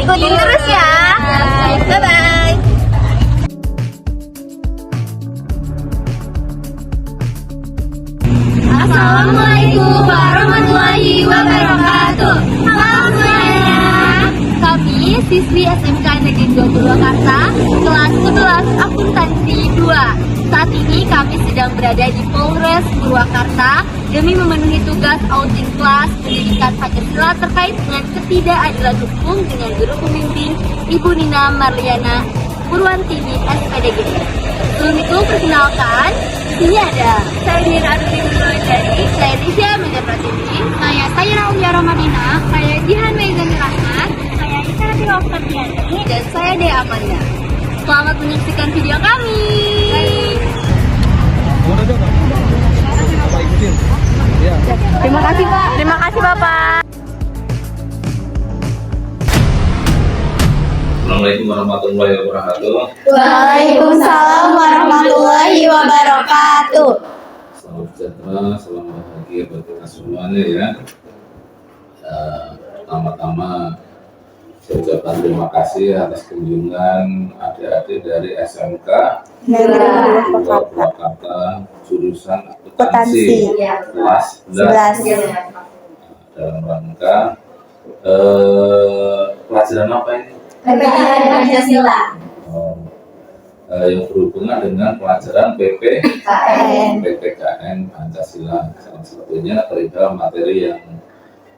ikutin terus ya. Bye-bye. Assalamualaikum warahmatullahi wabarakatuh. Halo semuanya. Kami siswi SMK Negeri 2 Purwakarta, kelas 11 akuntansi 2. Saat ini kami sedang berada di Polres Purwakarta demi memenuhi tugas auditing kelas pendidikan Pancasila terkait dengan ketidakadilan hukum dengan guru pembimbing Ibu Nina Marliana Purwantini SPDG. Sebelum itu perkenalkan, di sini ada saya Nira Arifin dari saya Rizya Media Pratiwi, saya Sayra Ulia Romadina, saya Jihan Meizan Rahmat, saya Isati Oktaviani, dan saya Dea Amanda. Selamat menyaksikan video kami. Terima kasih Pak. Terima kasih Bapak. Assalamualaikum warahmatullahi wabarakatuh. Waalaikumsalam warahmatullahi wabarakatuh. Salam sejahtera, salam bahagia buat kita semuanya ya. Pertama-tama saya ucapkan terima kasih atas kunjungan adik-adik dari SMK Negeri 2 Purwakarta jurusan akuntansi kelas 11 dalam rangka pelajaran apa ini? Pancasila. Yang berhubungan dengan pelajaran PPKN Pancasila. Salah satunya perihal materi yang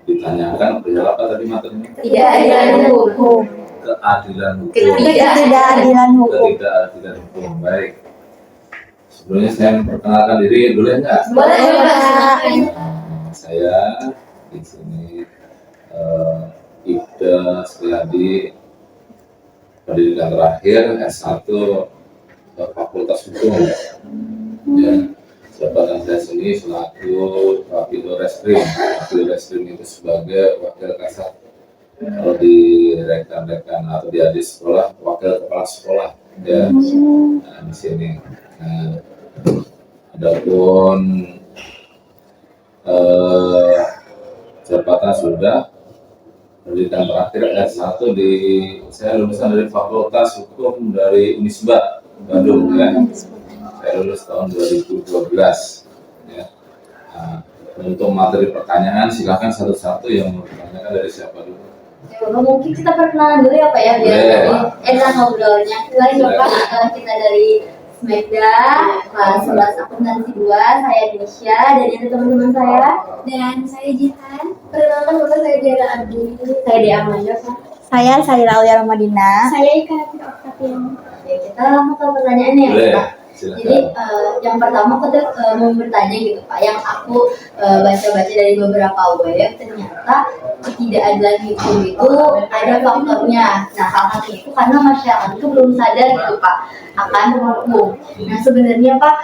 ditanyakan perihal apa tadi materinya? Ketidakadilan hukum. Keadilan hukum. Ketidakadilan hukum. Ketidakadilan hukum. Baik. Sebelumnya saya memperkenalkan diri, boleh nggak? Boleh Pak. Saya di sini Ibda Setiadi, pendidikan terakhir S1 Fakultas Hukum. Ya, jabatan saya sini selaku Wakil Reskrim. Wakil Reskrim itu sebagai wakil kasat. Kalau di rekan-rekan atau di adik sekolah, wakil kepala sekolah. Ya, nah, di sini. Nah, adapun jabatan sudah pendidikan terakhir S1 saya lulusan dari Fakultas Hukum dari Unisba Bandung ya. Saya lulus tahun 2012 ya. Nah, untuk materi pertanyaan silakan satu-satu yang mau ditanyakan dari siapa dulu. Mungkin kita perkenalan dulu ya Pak ya, biar lebih enak ngobrolnya. Kenalin Bapak, kita dari Smegda kelas 11 akuntansi 2, saya Nisha dan ini teman-teman saya. Dan saya Jihan. Perkenalkan Bapak, saya Dera Abdi. Saya Dea Amanda Pak. Saya Sayra Ulia Romadina. Saya Ika Oktaviani. Oke, kita langsung ke pertanyaannya ya Pak. Silakan. Jadi yang pertama aku mau bertanya gitu Pak, yang aku baca-baca dari beberapa web, ternyata ketidakadilan hukum itu ada faktornya. Nah, salah satu itu karena masyarakat itu belum sadar gitu Pak akan hukum. Nah, sebenarnya Pak,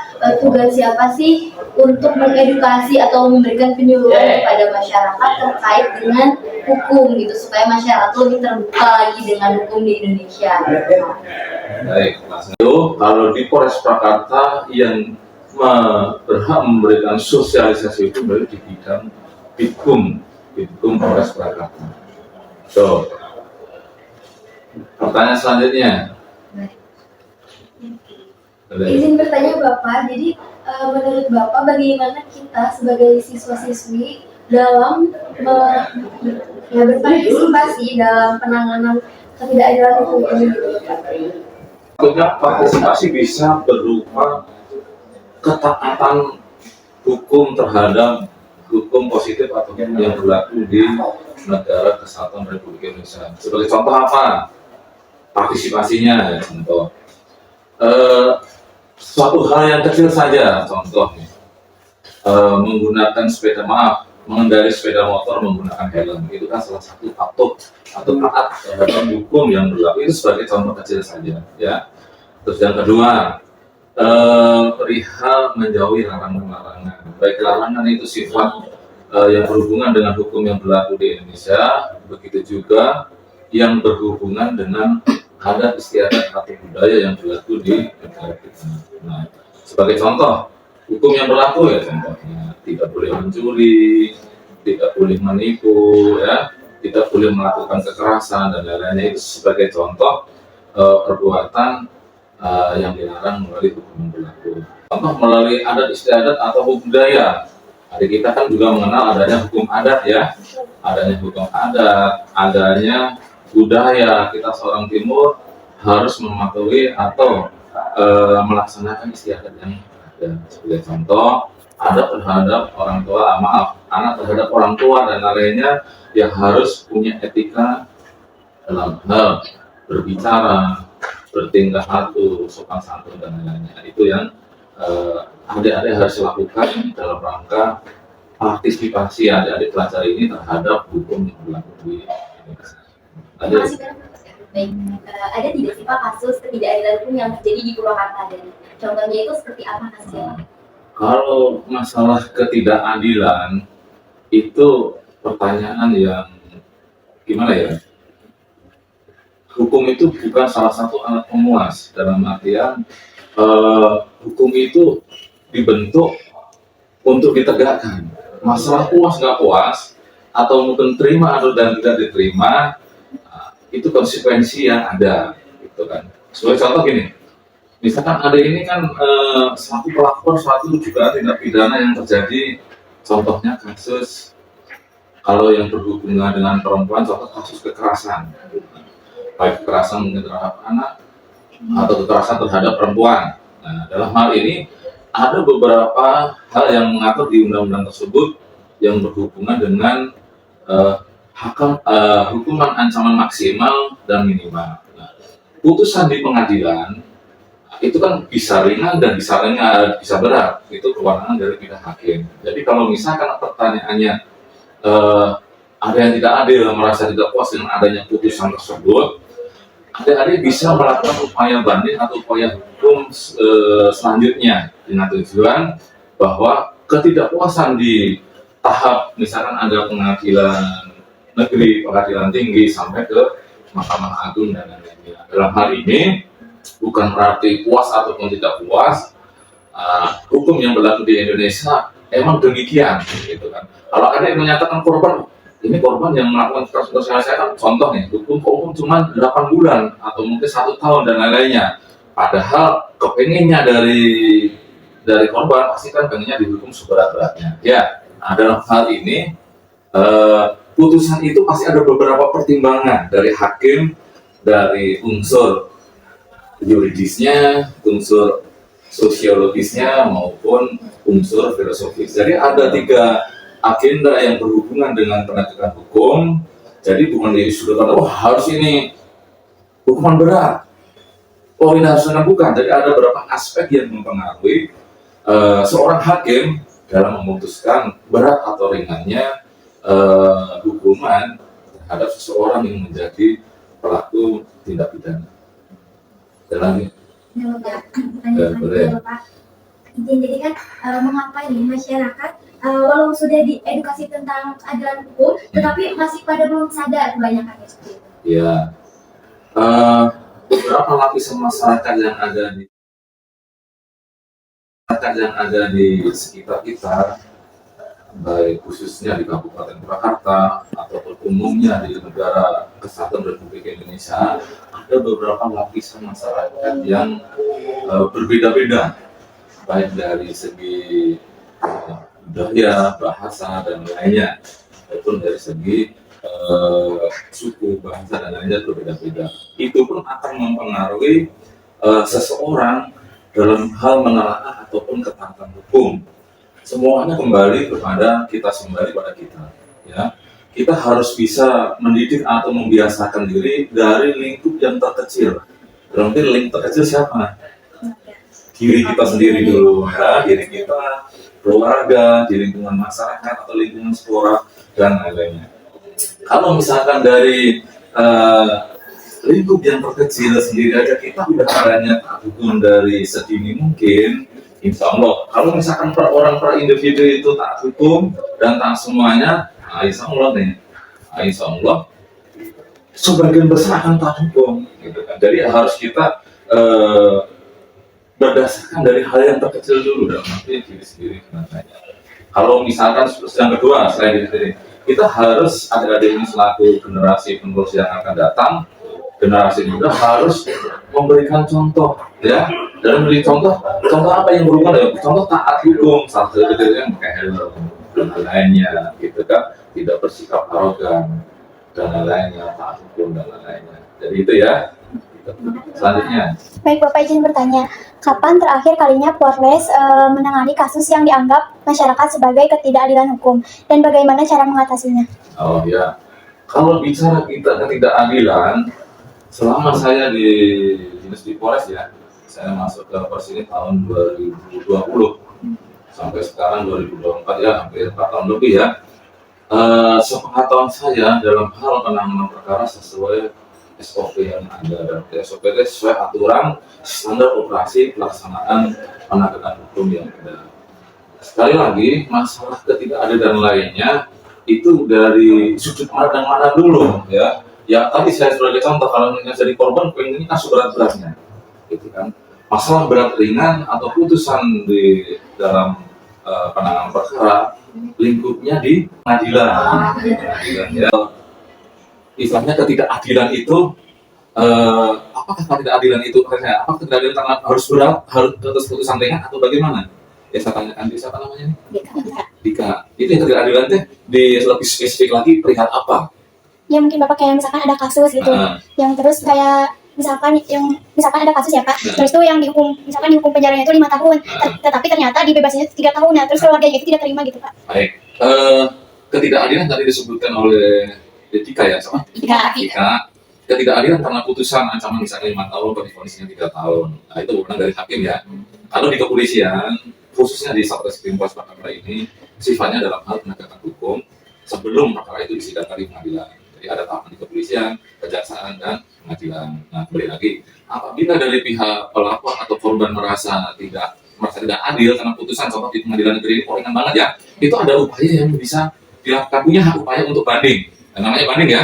tugas siapa sih untuk mengedukasi atau memberikan penyuluhan kepada masyarakat terkait dengan hukum gitu, supaya masyarakat lebih terbuka lagi dengan hukum di Indonesia. Baik, Mas. Kalau di Polres Purwakarta yang berhak memberikan sosialisasi itu baru di bidang Bitkum Polres Purwakarta. So, pertanyaan selanjutnya. Izin bertanya Bapak, jadi menurut Bapak bagaimana kita sebagai siswa-siswi dalam berpartisipasi dalam penanganan ketidakadilan hukum ini? Tentunya partisipasi bisa berupa ketaatan hukum terhadap hukum positif atau yang berlaku di negara kesatuan Republik Indonesia. Sebagai contoh apa? Partisipasinya, ya, contoh. Suatu hal yang kecil saja, contohnya menggunakan mengendarai sepeda motor menggunakan helm, itu kan salah satu patuh atau taat terhadap hukum yang berlaku. Itu sebagai contoh kecil saja, ya. Terus yang kedua, perihal menjauhi larangan-larangan. Baik larangan itu sifat yang berhubungan dengan hukum yang berlaku di Indonesia, begitu juga yang berhubungan dengan adat istiadat atau budaya yang berlaku di negara kita. Nah, sebagai contoh hukum yang berlaku ya contohnya tidak boleh mencuri, tidak boleh menipu, ya, tidak boleh melakukan kekerasan dan lain-lainnya. Itu sebagai contoh perbuatan yang dilarang melalui hukum yang berlaku. Contoh melalui adat istiadat atau hukum budaya. Hari kita kan juga mengenal adanya hukum adat ya, adanya hukum adat, adanya budaya. Kita seorang Timur harus mematuhi atau melaksanakan istiadat yang ada. Sebagai contoh, adat terhadap orang tua, anak terhadap orang tua dan lainnya yang harus punya etika dalam hal berbicara, bertingkah laku, sopan santun dan lain-lainnya. Itu yang adik-adik harus lakukan dalam rangka partisipasi adik-adik pelajar ini terhadap hukum yang berlaku di Indonesia. Terima kasih banyak. Baik, ada tidak sih Pak kasus ketidakadilan hukum yang terjadi di Purwakarta, dan contohnya itu seperti apa hasilnya? Kalau masalah ketidakadilan itu pertanyaan yang gimana ya? Hukum itu bukan salah satu alat pemuas, dalam artian hukum itu dibentuk untuk ditegakkan. Masalah puas nggak puas atau mungkin terima atau dan tidak diterima, itu konsekuensi yang ada, gitu kan. Sebagai contoh gini, misalkan ada ini kan suatu pelakor suatu juga tindak pidana yang terjadi, contohnya kasus kalau yang berhubungan dengan perempuan, contoh kasus kekerasan, baik kekerasan mungkin terhadap anak atau kekerasan terhadap perempuan. Nah, dalam hal ini ada beberapa hal yang mengatur di undang-undang tersebut yang berhubungan dengan hukuman ancaman maksimal dan minimal. Nah, putusan di pengadilan itu kan bisa ringan dan bisa berat, itu kewenangan dari pihak hakim. Jadi kalau misalkan pertanyaannya ada yang tidak adil, merasa tidak puas dengan adanya putusan tersebut, adik-adik bisa melakukan upaya banding atau upaya hukum selanjutnya dengan tujuan bahwa ketidakpuasan di tahap misalkan ada pengadilan negeri, pengadilan tinggi sampai ke Mahkamah Agung dan lain-lainnya. Dalam hal ini bukan berarti puas ataupun tidak puas, hukum yang berlaku di Indonesia emang demikian, gitu kan. Kalau ada yang menyatakan korban, ini korban yang melakukan kekerasan, saya kan contoh nih, hukum cuma 8 bulan atau mungkin 1 tahun dan lain-lainnya. Padahal kepengennya dari korban pasti kan pengennya dihukum seberat-beratnya. Ya, dalam hal ini putusan itu pasti ada beberapa pertimbangan dari hakim, dari unsur yuridisnya, unsur sosiologisnya maupun unsur filosofis. Jadi ada 3 agenda yang berhubungan dengan penegakan hukum. Jadi bukan disudutkan, harus ini hukuman berat, ini harus bukan. Jadi ada beberapa aspek yang mempengaruhi seorang hakim dalam memutuskan berat atau ringannya hukuman terhadap seseorang yang menjadi pelaku tindak pidana. Dalam Pak, jadi kan mengapa ini masyarakat walau sudah diedukasi tentang keadilan hukum, tetapi masih pada belum sadar kebanyakannya seperti itu. Ya, beberapa lapisan masyarakat yang ada di sekitar kita, baik khususnya di Kabupaten Purwakarta ataupun umumnya di negara Kesatuan Republik Indonesia, ada beberapa lapisan masyarakat yang berbeda-beda, baik dari segi budaya, bahasa dan lainnya, maupun dari segi suku, bahasa dan lainnya berbeda-beda. Itu pun akan mempengaruhi seseorang dalam hal menelaah ataupun ketaatan hukum. Semuanya kembali kepada kita, ya. Kita harus bisa mendidik atau membiasakan diri dari lingkup yang terkecil. Berarti lingkup terkecil siapa? Diri kita sendiri dulu, ya. Diri kita, keluarga, di lingkungan masyarakat atau lingkungan sekolah dan lain-lainnya. Kalau misalkan dari lingkup yang terkecil sendiri aja kita udah caranya hukum dari sedini mungkin, insya Allah. Kalau misalkan per individu itu tak hukum dan tak semuanya, insya Allah sebagian besar akan tak hukum, gitu kan. Jadi harus kita berdasarkan dari hal yang terkecil dulu dalam arti diri sendiri. Kalau misalkan yang kedua, selain ini, kita harus adik-adik ini selaku generasi penerus yang akan datang, generasi muda harus memberikan contoh, ya. Dan memberi contoh apa yang berhubungan dengan contoh taat hukum, salah satunya pakai helm dan lainnya, gitu kan, tidak bersikap arogan dan lainnya, taat hukum dan lainnya. Jadi itu ya. Selanjutnya. Baik, Bapak izin bertanya, kapan terakhir kalinya Polres menangani kasus yang dianggap masyarakat sebagai ketidakadilan hukum dan bagaimana cara mengatasinya? Oh ya, kalau bicara kita ketidakadilan, selama saya di dinas di Polres ya, saya masuk ke Polres ini tahun 2020 sampai sekarang 2024 ya, hampir 4 tahun lebih ya. Sepengetahuan saya dalam hal penanganan perkara sesuai SOP yang ada, dan SOP itu sesuai aturan standar operasi pelaksanaan penegakan hukum yang ada. Sekali lagi, masalah ketidakadilan lainnya itu dari sudut pandang mana dulu ya. Ya tadi saya sebagai contoh, kalau yang jadi korban ini kasus berat-beratnya, gitu kan. Masalah berat ringan atau putusan di dalam penanganan perkara lingkupnya di pengadilan. Ya. Istilahnya ketidakadilan itu apakah ketidakadilan itu apakah ketidakadilan karena harus berat, harus atas putusan ringan atau bagaimana? Ya saya tanyakan di siapa namanya nih? Dika. Itu yang ketidakadilan teh di lebih spesifik lagi perihal apa? Ya mungkin Bapak kayak misalkan ada kasus gitu, yang terus kayak misalkan ada kasus ya Pak, terus tuh yang dihukum penjaranya itu 5 tahun, tetapi ternyata dibebasnya 3 tahun, nah terus keluarganya itu tidak terima gitu Pak. Baik, ketidakadilan tadi disebutkan oleh Dika ya, sama? Dika. Ketidakadilan karena putusan ancaman misalnya 5 tahun atau divonisnya 3 tahun. Nah itu bukan dari hakim ya. Kalau di kepolisian, khususnya di Satreskrim Polres perkara ini, sifatnya dalam hal penegakan hukum sebelum perkara itu disidangkan di pengadilan. Jadi ada tahapan di kepolisian, kejaksaan, dan pengadilan. Nah kembali lagi, apabila dari pihak pelapor atau korban merasa tidak adil karena putusan contoh di pengadilan negeri ini ringan banget ya, itu ada upaya yang bisa dilakukan, punya hak upaya untuk banding. Dan namanya banding ya,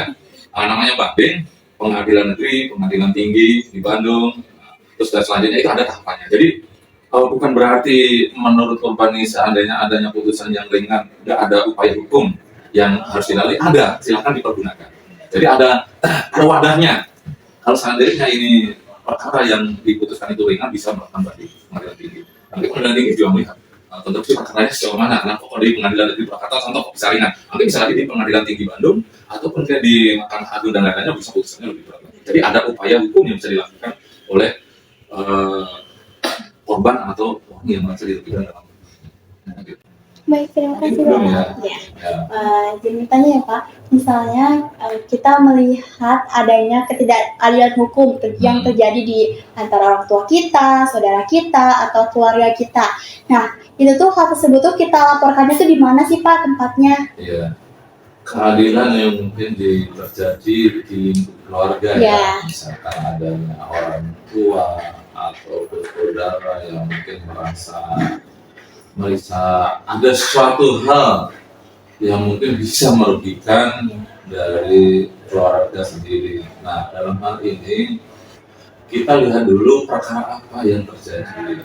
namanya banding pengadilan negeri, pengadilan tinggi di Bandung, terus dan selanjutnya itu ada tahapannya. Jadi bukan berarti menurut korban ini seandainya adanya putusan yang ringan, nggak ada upaya hukum yang harus dilalui, ada, silakan dipergunakan. Jadi ada wadahnya. Kalau seandainya ini perkara yang diputuskan itu ringan, bisa melakukan banding pengadilan tinggi. Nanti pengadilan tinggi juga melihat konstruksi perkaranya sejauh mana, karena kok di pengadilan negeri Purwakarta contoh bisa ringan, nanti bisa lagi di pengadilan tinggi Bandung ataupun di Mahkamah Agung dan lainnya bisa putusannya lebih berat. Jadi ada upaya hukum yang bisa dilakukan oleh korban atau orang yang merasa dirugikan dalam. Baik, terima kasih Bapak. Jadi tanya ya Pak, misalnya kita melihat adanya ketidakadilan hukum yang terjadi di antara orang tua kita, saudara kita, atau keluarga kita. Nah, itu tuh hal tersebut tuh kita laporkannya tuh di mana sih Pak tempatnya? Iya, keadilan yang mungkin terjadi di lingkup keluarga ya, misalkan adanya orang tua atau saudara yang mungkin merasa ada suatu hal yang mungkin bisa merugikan dari keluarga sendiri. Nah, dalam hal ini kita lihat dulu perkara apa yang terjadi.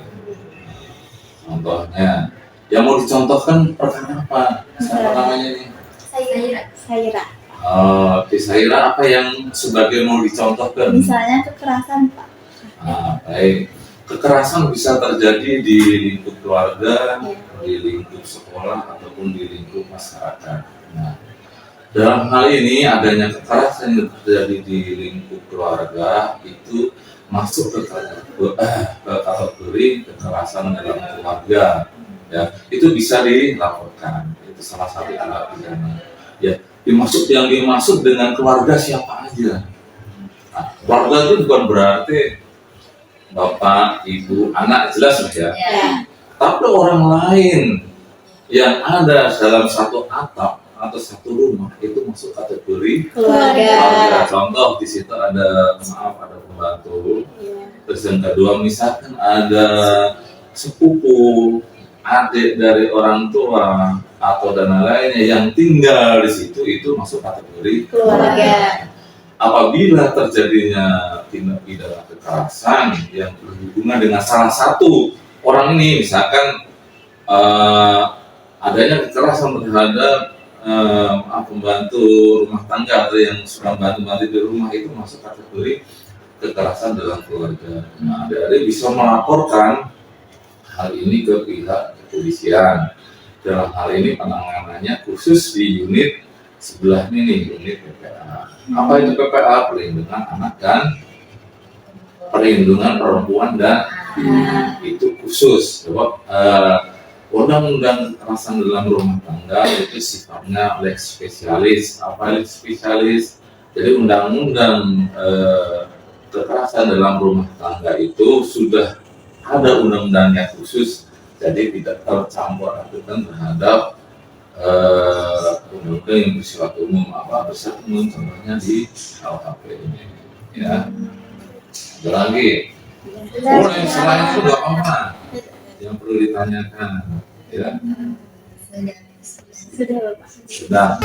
Contohnya, yang mau dicontohkan perkara apa? Siapa namanya ini? Saira. Di Saira apa yang sebagai mau dicontohkan? Misalnya kekerasan Pak. Baik. Kekerasan bisa terjadi di lingkup keluarga, di lingkup sekolah, ataupun di lingkup masyarakat. Nah, dalam hal ini adanya kekerasan yang terjadi di lingkup keluarga itu masuk ke kategori kekerasan dalam keluarga. Ya, itu bisa dilaporkan. Itu salah satu tindak pidana. Ya, yang dimaksud dengan keluarga siapa aja. Nah, keluarga itu bukan berarti bapak, ibu, anak, jelas lah ya. Tapi orang lain yang ada dalam satu atap atau satu rumah itu masuk kategori keluarga. Contoh di situ ada pembantu. Terus yang kedua misalkan ada sepupu, adik dari orang tua atau dan lainnya yang tinggal di situ, itu masuk kategori keluarga. Apabila terjadinya tindak pidana kekerasan yang berhubungan dengan salah satu orang ini, misalkan adanya kekerasan terhadap pembantu rumah tangga atau yang sedang bantu-bantu di rumah itu masuk kategori kekerasan dalam keluarga. Nah, adik-adik bisa melaporkan hal ini ke pihak kepolisian. Dalam hal ini penanganannya khusus di unit sebelah ini, unit PPA. Apa itu PPA? Perlindungan anak dan perlindungan perempuan dan itu khusus. Sebab undang-undang kekerasan dalam rumah tangga itu sifatnya lex spesialis. Apa lex spesialis? Jadi undang-undang kekerasan dalam rumah tangga itu sudah ada undang-undangnya khusus, jadi tidak tercampur adukan terhadap undang-undang yang bersifat umum. Apa bersifat umum? Contohnya di KUHP ini, ya. Ada lagi? Yang selain itu nggak apa-apa yang perlu ditanyakan, ya. Sudah, Bapak. Sudah.